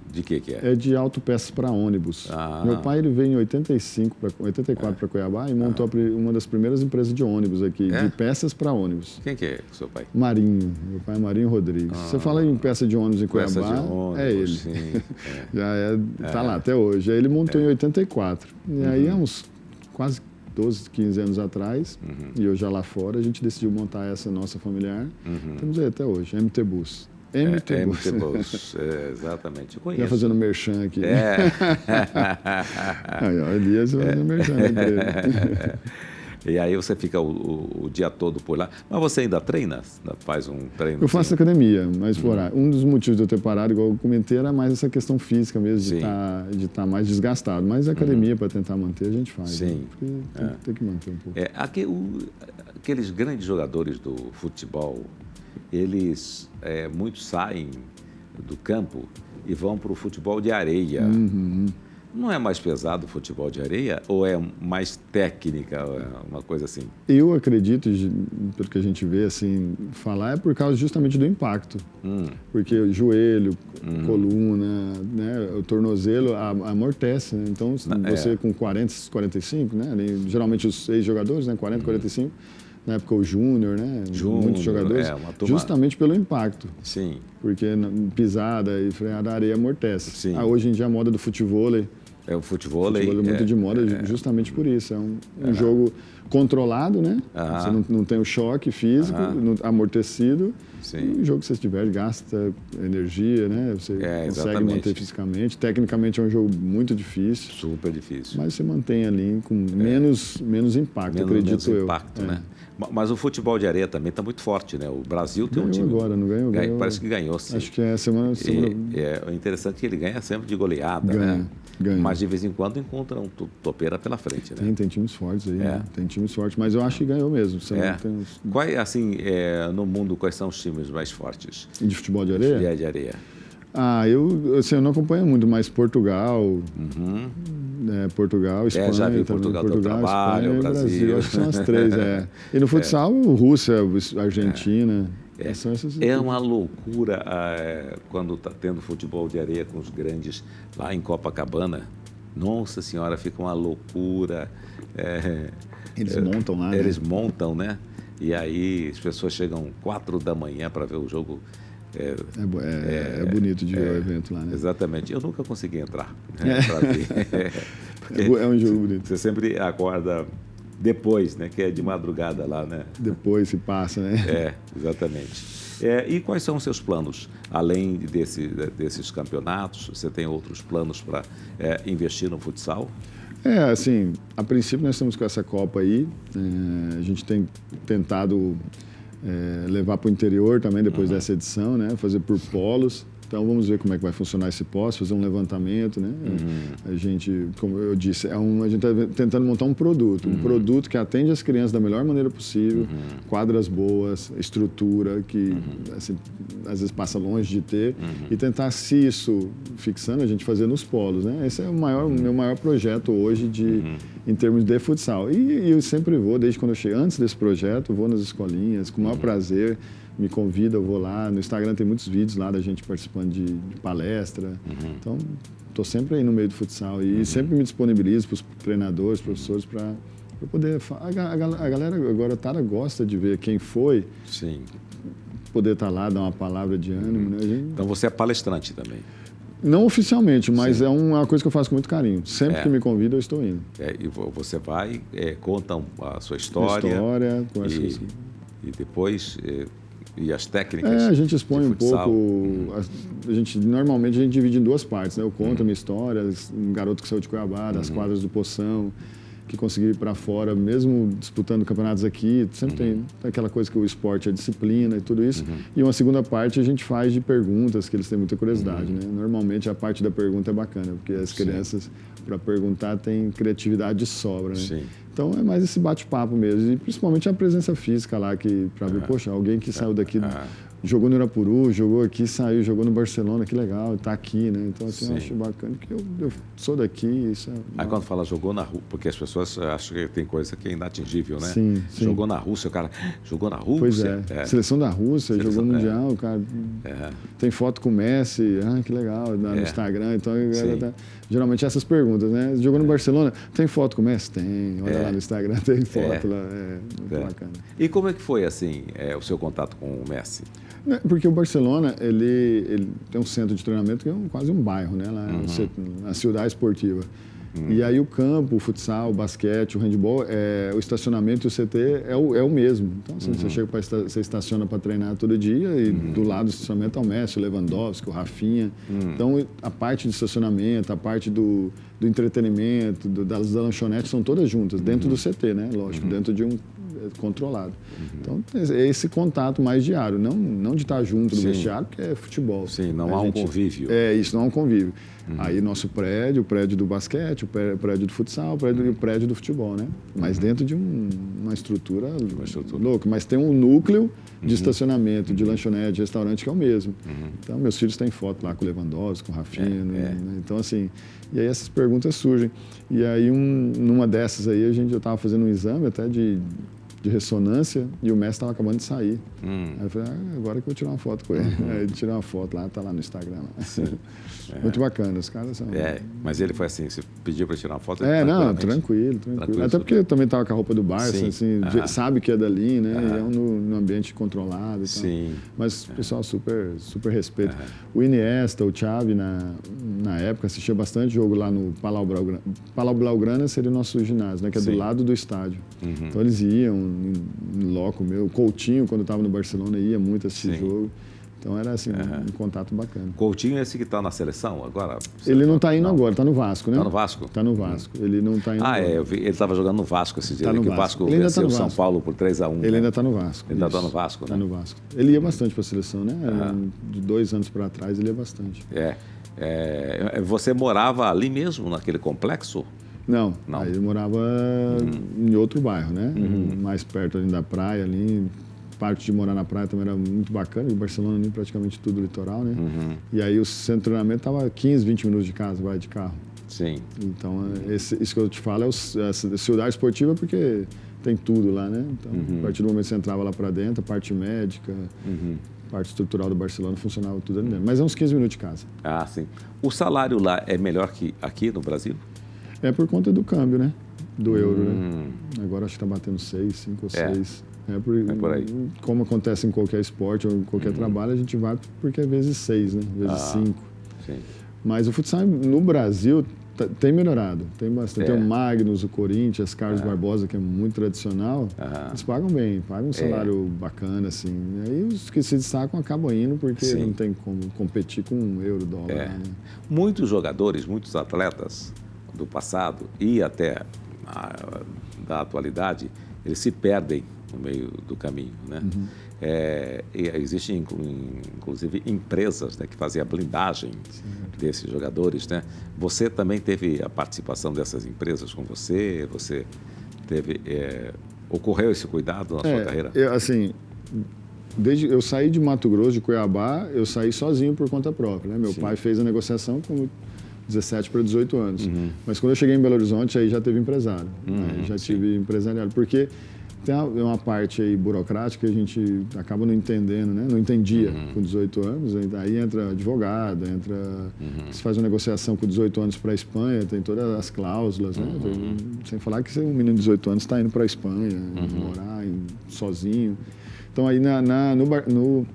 de que é? É de autopeças para ônibus. Meu pai ele veio em 84 para Cuiabá e montou uma das primeiras empresas de ônibus aqui, de peças para ônibus. Quem que é seu pai? Marinho. Meu pai é Marinho Rodrigues. Você fala em peça de ônibus em Cuiabá, é ele. Sim. Tá lá até hoje. Aí ele montou em 84. E aí, há uns quase 12, 15 anos atrás, e eu já lá fora, a gente decidiu montar essa nossa familiar. Estamos aí até hoje, MT Bus. MT Bus, exatamente. Eu conheço. Já fazendo merchan aqui. Aí, Elias fazendo merchan. E aí você fica o dia todo por lá. Mas você ainda treina? Faz um treino? Eu faço academia, mas um dos motivos de eu ter parado, igual eu comentei, era mais essa questão física mesmo, de estar mais desgastado. Mas a academia, para tentar manter, a gente faz. Sim. Né? Porque tem que manter um pouco. Aqueles grandes jogadores do futebol, eles muitos saem do campo e vão para o futebol de areia. Não é mais pesado o futebol de areia ou é mais técnica, uma coisa assim? Eu acredito, pelo que a gente vê assim, falar, é por causa justamente do impacto. Porque o joelho, coluna, né, o tornozelo amortece. Né? Então, você com 40, 45, né, geralmente os ex-jogadores, né, 40, 45, na época o Júnior, né? Muitos jogadores, justamente pelo impacto. Sim. Porque pisada e freada, a areia amortece. Sim. Hoje em dia a moda do futevôlei. O futevôlei é muito de moda justamente por isso. É um jogo controlado, né? Você não tem o choque físico, amortecido. Sim. E o jogo que você tiver gasta energia, né? Você consegue manter fisicamente. Tecnicamente é um jogo muito difícil. Super difícil. Mas você mantém ali com menos impacto, acredito eu. Menos impacto, né? Mas o futebol de areia também está muito forte, né? O Brasil tem um time... agora, não ganhou? Parece que ganhou, sim. Acho que é semana... É interessante que ele ganha sempre de goleada, né? Ganha. Mas de vez em quando encontra um topeira pela frente, né? Tem times fortes aí, né? Tem times fortes, mas eu acho que ganhou mesmo. No mundo, quais são os times mais fortes? De futebol de areia? De areia. Eu não acompanho muito, mas Portugal... Portugal, Espanha... já vi Portugal trabalho, Espanha, Brasil. Acho que são as três, E no futsal, Rússia, Argentina... É uma loucura quando está tendo futebol de areia com os grandes lá em Copacabana. Nossa Senhora, fica uma loucura. Eles montam lá, Eles montam, né? E aí as pessoas chegam 4 da manhã para ver o jogo. É bonito de ver o evento lá, né? Exatamente. Eu nunca consegui entrar para ver. É um jogo bonito. Você sempre acorda depois, né? Que é de madrugada lá, né? Depois se passa, né? Exatamente. E quais são os seus planos? Além desses campeonatos, você tem outros planos para investir no futsal? Assim, a princípio nós estamos com essa Copa aí. A gente tem tentado levar para o interior também depois dessa edição, né? Fazer por polos. Então, vamos ver como é que vai funcionar esse pós, fazer um levantamento, né? A gente, como eu disse, a gente está tentando montar um produto que atende as crianças da melhor maneira possível, quadras boas, estrutura que assim, às vezes passa longe de ter, e tentar, se isso fixando, a gente fazer nos polos, né? Esse é o meu maior projeto hoje em termos de futsal. E eu sempre vou, desde quando eu cheguei, antes desse projeto, vou nas escolinhas, com o maior prazer. Me convida, eu vou lá. No Instagram tem muitos vídeos lá da gente participando de palestra. Então, estou sempre aí no meio do futsal e sempre me disponibilizo para os treinadores, professores, para poder... A galera agora gosta de ver quem foi. Sim. Poder estar lá, dar uma palavra de ânimo. Né? Então, você é palestrante também? Não oficialmente, mas é uma coisa que eu faço com muito carinho. Sempre que me convida, eu estou indo. E você vai, conta a sua história. E depois... E as técnicas? A gente expõe um pouco. Normalmente a gente divide em 2 partes, né? Eu conto a minha história, um garoto que saiu de Cuiabá, das quadras do Poção, que conseguiu ir para fora, mesmo disputando campeonatos aqui. Sempre tem aquela coisa que o esporte é disciplina e tudo isso. E uma segunda parte a gente faz de perguntas, que eles têm muita curiosidade, né? Normalmente a parte da pergunta é bacana, porque as crianças, para perguntar, têm criatividade de sobra, né? Sim. Então é mais esse bate-papo mesmo, e principalmente a presença física lá, para ver, poxa, alguém que saiu daqui, jogou no Irapuru, jogou aqui, saiu, jogou no Barcelona, que legal, está aqui, né? Então assim, eu acho bacana, porque eu sou daqui, isso Aí quando fala jogou na Rússia, porque as pessoas acham que tem coisa que é inatingível, né? Sim. Jogou na Rússia, o cara jogou na Rússia. Pois é. Seleção da Rússia, jogou Mundial, cara. Tem foto com o Messi, que legal, no Instagram, então geralmente essas perguntas, né? Jogou no Barcelona, tem foto com o Messi? Tem, olha lá no Instagram, tem foto lá, muito bacana. E como é que foi, assim, o seu contato com o Messi? Porque o Barcelona, ele tem um centro de treinamento que é quase um bairro, né? Lá, a Ciudad Esportiva. E aí o campo, o futsal, o basquete, o handball, o estacionamento e o CT é o mesmo. Então, assim, você chega você estaciona para treinar todo dia e do lado do estacionamento é o Messi, o Lewandowski, o Rafinha. Então, a parte do estacionamento, a parte do entretenimento, das lanchonetes são todas juntas, dentro do CT, né? Lógico, dentro de um controlado. Então, é esse contato mais diário, não de estar junto no vestiário, porque é futebol. Sim, não há um convívio. Isso, não há um convívio. Aí, nosso prédio, o prédio do basquete, o prédio do futsal, o prédio do futebol, né? Mas dentro de uma estrutura louca. Mas tem um núcleo de estacionamento, de lanchonete, de restaurante, que é o mesmo. Então, meus filhos têm foto lá com o Lewandowski, com o Rafinha. Né? Então, assim, e aí essas perguntas surgem. E aí, numa dessas aí, eu estava fazendo um exame até de ressonância e o Messi estava acabando de sair. Aí eu falei, agora que eu vou tirar uma foto com ele. Aí ele tirou uma foto lá, tá lá no Instagram. Muito bacana, os caras são... Mas ele foi assim, você pediu para tirar uma foto? Tranquilo. Até porque eu também estava com a roupa do Barça, assim, sabe que é dali, né? E é no ambiente controlado e tal. Mas o pessoal super respeita. O Iniesta, o Xavi, na época, assistia bastante jogo lá no Palau Blaugrana. Palau Blaugrana seria o nosso ginásio, né? Que é do lado do estádio. Então eles iam em loco meu. O Coutinho, quando estava no Barcelona, ia muito assistir jogo. Então era assim, um contato bacana. Coutinho é esse que está na seleção agora? Ele não está indo agora, está no Vasco, né? Está no Vasco? Está no Vasco. Ele não está indo eu vi, ele estava jogando no Vasco esse dia. Tá no que Vasco. O Vasco venceu o São Paulo por 3-1. Ele ainda está no Vasco. Ele ainda está no Vasco, Está no Vasco. Ele ia bastante para a seleção, né? De 2 anos para trás, ele ia bastante. Você morava ali mesmo, naquele complexo? Não. Aí ele morava em outro bairro, né? Mais perto ali da praia, ali. Parte de morar na praia também era muito bacana. Em Barcelona, ali, praticamente tudo litoral, né? E aí o centro de treinamento estava 15, 20 minutos de casa, de carro. Sim. Então, isso que eu te falo é a cidade esportiva porque tem tudo lá, né? Então, a partir do momento que você entrava lá para dentro, a parte médica, parte estrutural do Barcelona funcionava tudo ali mesmo. Mas é uns 15 minutos de casa. Sim. O salário lá é melhor que aqui no Brasil? É por conta do câmbio, né? Do euro, né? Agora acho que está batendo 6, 5 ou 6. Por aí. Como acontece em qualquer esporte ou em qualquer trabalho, a gente vai porque é vezes 6, né? Vezes 5. Sim. Mas o futsal no Brasil tem melhorado. Tem bastante. Tem o Magnus, o Corinthians, Carlos Barbosa, que é muito tradicional. Eles pagam bem, pagam um salário bacana, assim. E aí os que se destacam acabam indo porque não tem como competir com euro, dólar. Né? Muitos jogadores, muitos atletas do passado e até da atualidade, eles se perdem no meio do caminho, né? E existem, inclusive, empresas, né, que fazem a blindagem desses jogadores, né? Você também teve a participação dessas empresas com você? Você teve... ocorreu esse cuidado na sua carreira? Desde eu saí de Mato Grosso, de Cuiabá, eu saí sozinho por conta própria, né? Meu pai fez a negociação com 17 para 18 anos. Mas quando eu cheguei em Belo Horizonte, aí já teve empresário. Aí já tive empresariado. Porque tem uma parte aí burocrática que a gente acaba não entendendo, né? Não entendia com 18 anos. Aí entra advogado, se faz uma negociação com 18 anos para a Espanha, tem todas as cláusulas, né? Sem falar que um menino de 18 anos está indo para a Espanha, morar sozinho. Então aí no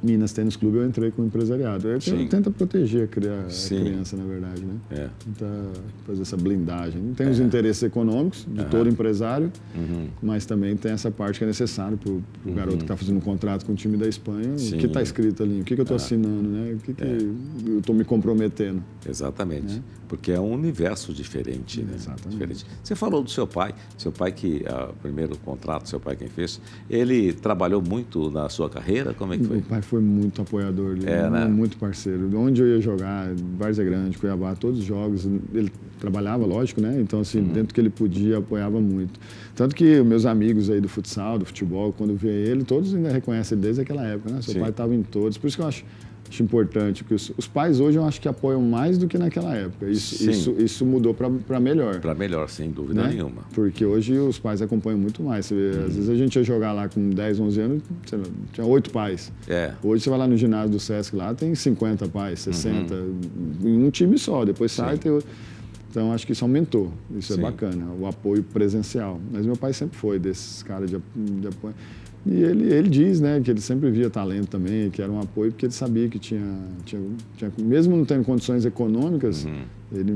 Minas Tênis Clube eu entrei com o empresariado. Tenta proteger a criança, na verdade, né? Tenta fazer essa blindagem. Tem os interesses econômicos de todo empresário, mas também tem essa parte que é necessária para o garoto que está fazendo um contrato com o time da Espanha. O que está escrito ali? O que eu estou assinando, né? O que eu estou me comprometendo? Exatamente. Porque é um universo diferente, né? Exatamente. Diferente. Você falou do seu pai que, o primeiro contrato, seu pai quem fez, ele trabalhou muito na sua carreira? Como é que foi? Meu pai foi muito apoiador, né? Muito parceiro. Onde eu ia jogar, Várzea Grande, Cuiabá, todos os jogos, ele trabalhava, lógico, né? Então, assim, dentro que ele podia, apoiava muito. Tanto que meus amigos aí do futsal, do futebol, quando vê ele, todos ainda reconhecem ele desde aquela época, né? Seu pai estava em todos. Por isso que eu acho importante, porque os pais hoje eu acho que apoiam mais do que naquela época. Isso mudou para melhor. Para melhor, sem dúvida nenhuma. Porque hoje os pais acompanham muito mais. Às vezes a gente ia jogar lá com 10, 11 anos, sei lá, tinha 8 pais. Hoje você vai lá no ginásio do Sesc lá, tem 50 pais, 60, em um time só, depois sai tem outro. Então, acho que isso aumentou. Isso é bacana, o apoio presencial. Mas meu pai sempre foi desses caras de apoio. E ele diz, né, que ele sempre via talento também, que era um apoio, porque ele sabia que tinha mesmo não tendo condições econômicas, ele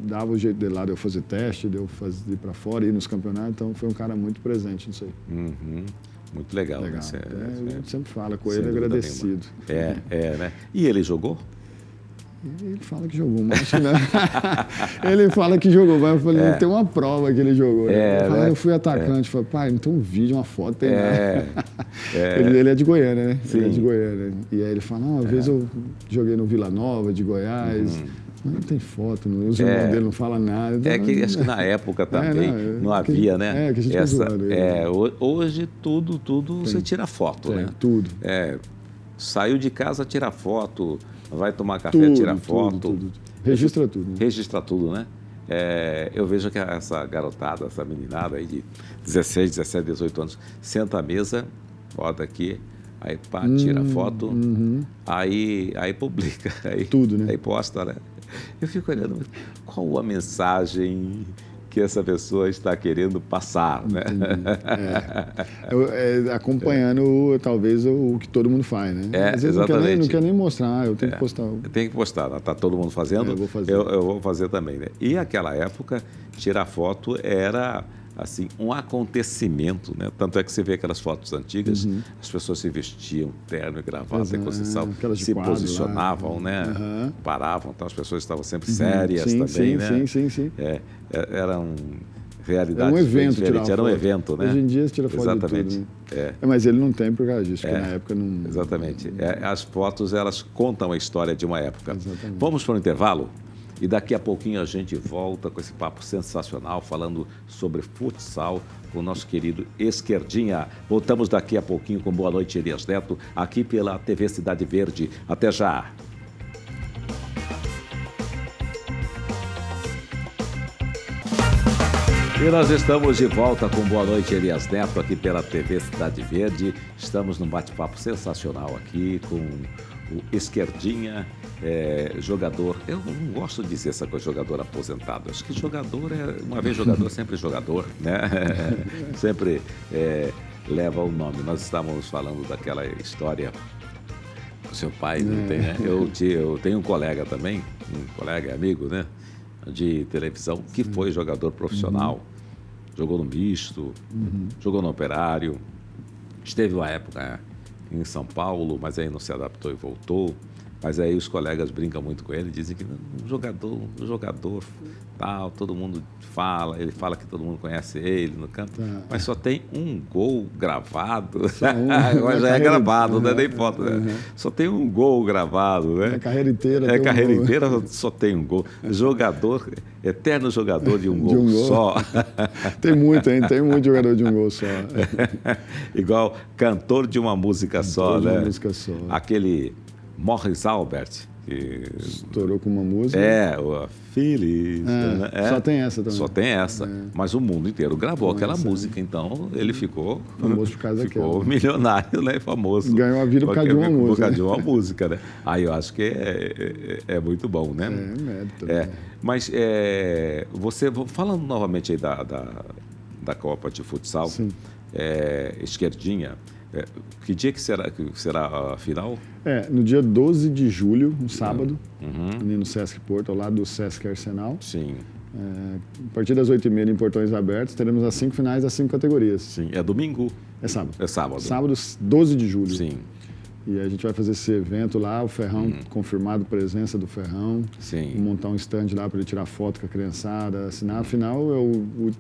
dava o jeito dele lá de eu fazer teste, de eu ir para fora, ir nos campeonatos, então foi um cara muito presente nisso aí. Muito legal. Legal. A gente sempre fala com ele, agradecido. Né? E ele jogou? Ele fala que jogou, mas acho que não. Ele fala que jogou, mas eu falei, não tem uma prova que ele jogou. Eu fui atacante, falei, pai, não tem um vídeo, uma foto, tem nada. Ele é de Goiânia, né? Sim. Ele é de Goiânia. E aí ele fala, não, uma vez eu joguei no Vila Nova, de Goiás. Não tem foto, os irmãos dele não falam nada. Então, acho que na época também não havia, né? Que a gente hoje tudo você tira foto, né? Tudo. Saiu de casa, tira foto, vai tomar café, tira foto. Tudo. Registra tudo. Né? Registra tudo, né? Eu vejo que essa garotada, essa meninada aí de 16, 17, 18 anos, senta à mesa, bota aqui, aí pá, tira foto, aí publica. Tudo, né? Aí posta, né? Eu fico olhando, qual a mensagem que essa pessoa está querendo passar, né? Acompanhando talvez o que todo mundo faz, né? Às vezes exatamente. Não quer nem mostrar, eu tenho que postar. Tem que postar, está todo mundo fazendo, eu vou fazer. Eu vou fazer também, né? E aquela época, tirar foto era assim, um acontecimento, né? Tanto é que você vê aquelas fotos antigas, as pessoas se vestiam, terno e gravata, e se posicionavam, né? Paravam, então as pessoas estavam sempre sérias também, né? Sim. Era realidade era um evento diferente, era um evento, né? Hoje em dia você tira foto Exatamente. de tudo, né? Mas ele não tem por causa disso, porque na época não... Exatamente. As fotos, elas contam a história de uma época. Exatamente. Vamos para o intervalo? E daqui a pouquinho a gente volta com esse papo sensacional, falando sobre futsal com o nosso querido Esquerdinha. Voltamos daqui a pouquinho com Boa Noite, Elias Neto, aqui pela TV Cidade Verde. Até já! E nós estamos de volta com Boa Noite, Elias Neto, aqui pela TV Cidade Verde. Estamos num bate-papo sensacional aqui com o Esquerdinha, jogador. Eu não gosto de dizer essa coisa, jogador aposentado. Acho que jogador uma vez jogador, sempre jogador, né? Sempre leva o nome. Nós estávamos falando daquela história do seu pai, não tem, né? Eu tenho um colega também, um colega amigo, né? De televisão, que foi jogador profissional, jogou no misto, jogou no Operário, esteve uma época em São Paulo, mas aí não se adaptou e voltou. Mas aí os colegas brincam muito com ele, dizem que um jogador tal, todo mundo fala, ele fala que todo mundo conhece ele no campo, mas só tem um gol gravado. Agora já é gravado, não é nem foto, né? Só tem um gol gravado, né? A carreira inteira. Inteira só tem um gol. Jogador, eterno jogador de um gol só. Tem muito, hein? Tem muito jogador de um gol só. Igual cantor de uma música só, né? Uma música só. Aquele Morris Albert, que estourou com uma música. O Feliz. Só tem essa também. Só tem essa. Mas o mundo inteiro gravou aquela música, então ele ficou famoso por causa daquela. Ficou milionário, né? Famoso. Ganhou a vida por causa de uma música. Por causa de uma música, né? Aí eu acho que é muito bom, né? Mérito. Mas você, falando novamente aí da Copa de Futsal, Esquerdinha, que dia que será a final? No dia 12 de julho, um sábado, ali no Sesc Porto, ao lado do Sesc Arsenal. Sim. A partir das 8h30 em portões abertos, teremos as 5 finais das 5 categorias. Sim. É domingo? É sábado. É sábado. Sábado, 12 de julho. Sim. E a gente vai fazer esse evento lá, o Ferrão, confirmado presença do Ferrão. Sim. Vou montar um stand lá para ele tirar foto com a criançada, assinar. Afinal,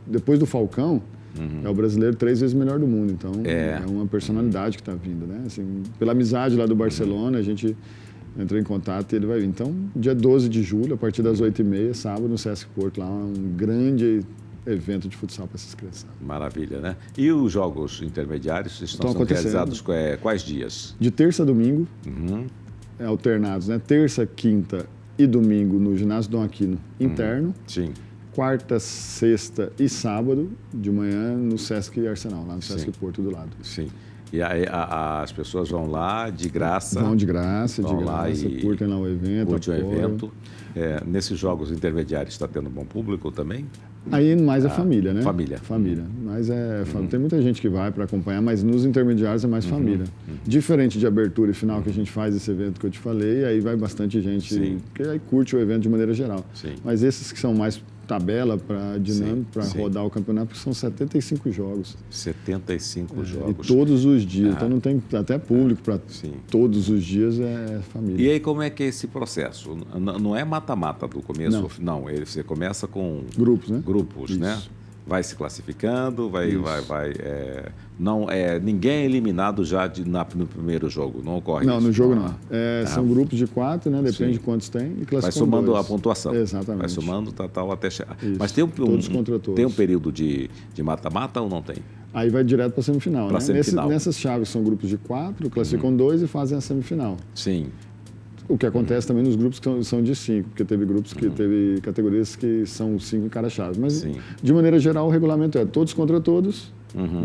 depois do Falcão, é o brasileiro 3 vezes melhor do mundo. Então, é uma personalidade que está vindo, né? Assim, pela amizade lá do Barcelona, a gente entrou em contato e ele vai vir. Então, dia 12 de julho, a partir das 8h30, sábado, no Sesc Porto, lá um grande evento de futsal para essas crianças. Maravilha, né? E os jogos intermediários estão sendo realizados quais dias? De terça a domingo, alternados, né? Terça, quinta e domingo no ginásio Dom Aquino interno. Sim. Quarta, sexta e sábado de manhã no Sesc Arsenal, lá no Sesc Porto do lado. Sim. E aí as pessoas vão lá de graça. Vão de graça, vão lá e curtem lá o evento. Curtem o evento. Nesses jogos intermediários está tendo bom público também? Aí mais a família, né? Família. Mas tem muita gente que vai para acompanhar, mas nos intermediários é mais família. Diferente de abertura e final que a gente faz esse evento que eu te falei, aí vai bastante gente que aí curte o evento de maneira geral. Sim. Mas esses que são mais tabela para dinâmico, para rodar o campeonato, porque são 75 jogos. 75 jogos. E todos os dias. Então não tem até público para todos os dias, é família. E aí como é que é esse processo? Não é mata-mata do começo? Não, você começa com grupos, né? Grupos, né? Vai se classificando, não ninguém é eliminado já no primeiro jogo, não ocorre isso? Não, no jogo não. São grupos de 4, né? Depende de quantos tem. E vai somando a pontuação. Exatamente. Vai somando tal até chegar. Isso. Mas tem todos contra todos. Tem um período de mata-mata ou não tem? Aí vai direto para a semifinal, né? Semifinal. Nessas chaves são grupos de 4, classificam 2 e fazem a semifinal. Sim. O que acontece também nos grupos que são de 5, porque teve grupos que teve categorias que são 5 em cada chave. Mas, de maneira geral, o regulamento é todos contra todos,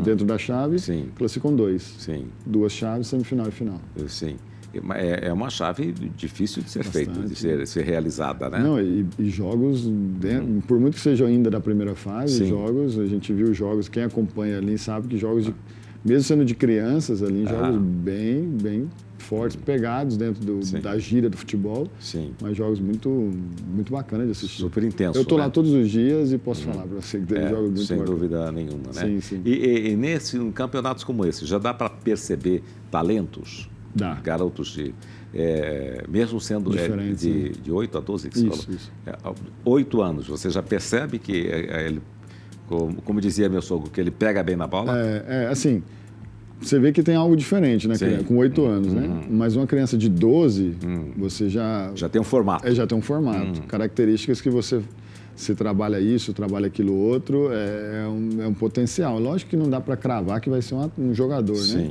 dentro da chave, classificam 2. Sim. 2 chaves, semifinal e final. Sim. É uma chave difícil de ser feita, de ser realizada, né? Não, e jogos, por muito que sejam ainda da primeira fase, jogos, a gente viu jogos, quem acompanha ali sabe que jogos, mesmo sendo de crianças ali, jogos bem fortes, pegados dentro da gíria do futebol, mas jogos muito bacanas de assistir. Super intenso. Eu estou lá todos os dias e posso falar para você que tem jogos muito sem bacanas. dúvida nenhuma, né? Sim. E em campeonatos como esse, já dá para perceber talentos? Dá. Garotos mesmo sendo de 8 a 12, que você falou? 8 anos, você já percebe que ele, como dizia meu sogro, que ele pega bem na bola? Assim, você vê que tem algo diferente, né? Com 8 anos, né? Mas uma criança de 12, você já tem um formato. Já tem um formato. Características que você trabalha isso, trabalha aquilo outro, é um potencial. Lógico que não dá para cravar que vai ser um jogador, né?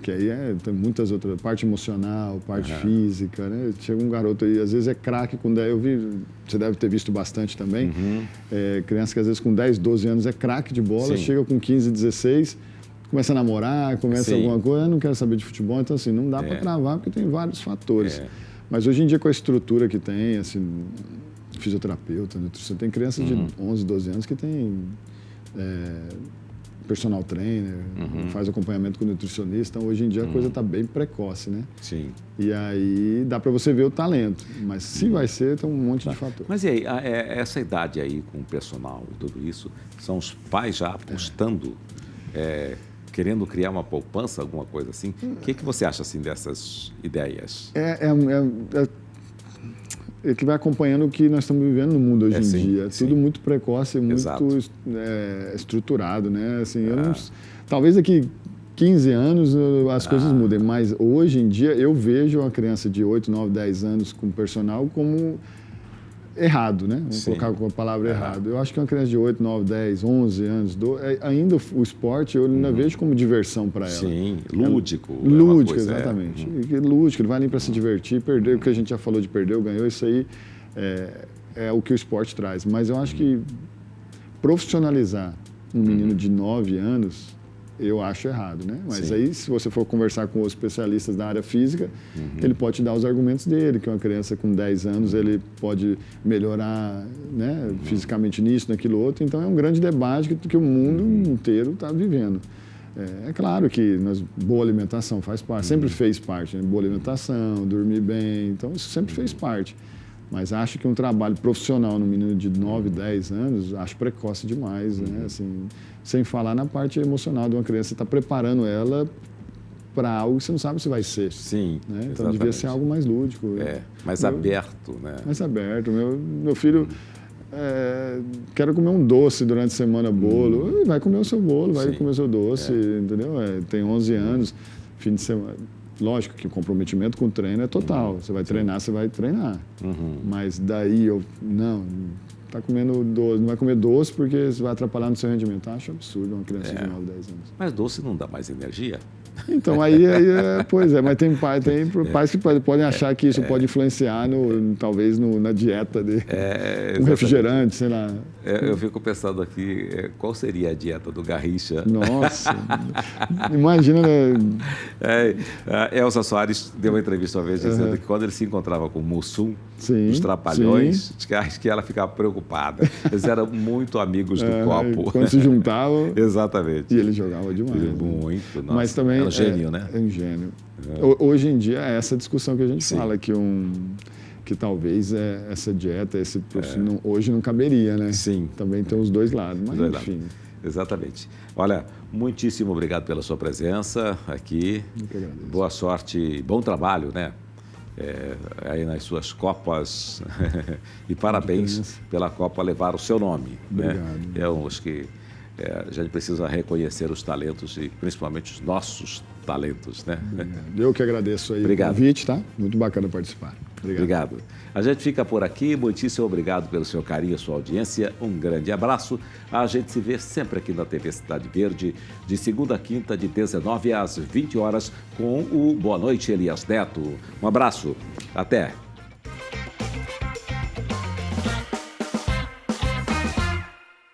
Que aí tem muitas outras, parte emocional, parte física, né? Chega um garoto aí, às vezes é craque com 10, você deve ter visto bastante também, criança que às vezes com 10, 12 anos é craque de bola, chega com 15, 16, começa a namorar, começa alguma coisa, não quero saber de futebol, então assim, não dá para cravar porque tem vários fatores. Mas hoje em dia com a estrutura que tem, assim, fisioterapeuta, nutrição, tem crianças de 11, 12 anos que tem personal trainer, faz acompanhamento com nutricionista, então hoje em dia a coisa está bem precoce, né? Sim. E aí dá para você ver o talento, mas se vai ser, tem um monte de fatores. Mas e aí, essa idade aí com o personal e tudo isso, são os pais já apostando, querendo criar uma poupança, alguma coisa assim? O que você acha assim dessas ideias? Que vai acompanhando o que nós estamos vivendo no mundo hoje em dia. É tudo muito precoce, muito estruturado, né? Assim, talvez daqui 15 anos as coisas mudem, mas hoje em dia eu vejo uma criança de 8, 9, 10 anos com personal como errado, né? Vamos colocar com a palavra errado. Eu acho que uma criança de 8, 9, 10, 11 anos, ainda o esporte eu ainda vejo como diversão para ela. Sim, lúdico. Lúdico, exatamente. Lúdico, ele vai ali para se divertir, perder, o que a gente já falou de perder ou ganhou, isso aí é o que o esporte traz. Mas eu acho que profissionalizar um menino de 9 anos, eu acho errado, né? Mas aí, se você for conversar com os especialistas da área física, ele pode te dar os argumentos dele, que uma criança com 10 anos, ele pode melhorar, né, fisicamente nisso, naquilo outro. Então, é um grande debate que o mundo inteiro está vivendo. É claro que boa alimentação faz parte, sempre fez parte, né? Boa alimentação, dormir bem, então isso sempre fez parte. Mas acho que um trabalho profissional no menino de 9, 10 anos, acho precoce demais, né? Assim, sem falar na parte emocional de uma criança, você está preparando ela para algo que você não sabe se vai ser. Sim, né? Então devia ser algo mais lúdico. Mais aberto, né? Mais aberto. Meu filho quero comer um doce durante a semana, bolo. Vai comer o seu bolo, vai comer o seu doce, entendeu? Tem 11 anos, fim de semana. Lógico que o comprometimento com o treino é total. Você vai treinar, você vai treinar. Mas daí tá comendo doce, não vai comer doce porque isso vai atrapalhar no seu rendimento. Eu acho absurdo uma criança de 9, 10 anos. Mas doce não dá mais energia? Então, pois é, mas tem pais que podem achar que isso pode influenciar, talvez, na dieta dele. Um refrigerante, sei lá. Eu fico pensando aqui, qual seria a dieta do Garrincha? Nossa, imagina, né? Elza Soares deu uma entrevista uma vez dizendo que quando ele se encontrava com o Mussum, sim, os Trapalhões, acho que ela ficava preocupada. Eles eram muito amigos do copo. Quando se juntavam. Exatamente. E ele jogava demais. Muito, nossa. Mas também era um gênio, né? É um gênio. Hoje em dia é essa discussão que a gente fala, que talvez essa dieta, hoje não caberia, né? Sim. Também tem os dois lados, mas enfim. Exatamente. Olha, muitíssimo obrigado pela sua presença aqui. Eu que agradeço. Boa sorte e bom trabalho, né? Aí nas suas Copas. E parabéns pela Copa levar o seu nome. Obrigado. Né? Eu acho que a gente precisa reconhecer os talentos e principalmente os nossos talentos, né? Eu que agradeço aí o convite, tá? Muito bacana participar. Obrigado. A gente fica por aqui. Muitíssimo obrigado pelo seu carinho, sua audiência. Um grande abraço. A gente se vê sempre aqui na TV Cidade Verde, de segunda a quinta, de 19 às 20 horas, com o Boa Noite, Elias Neto. Um abraço. Até.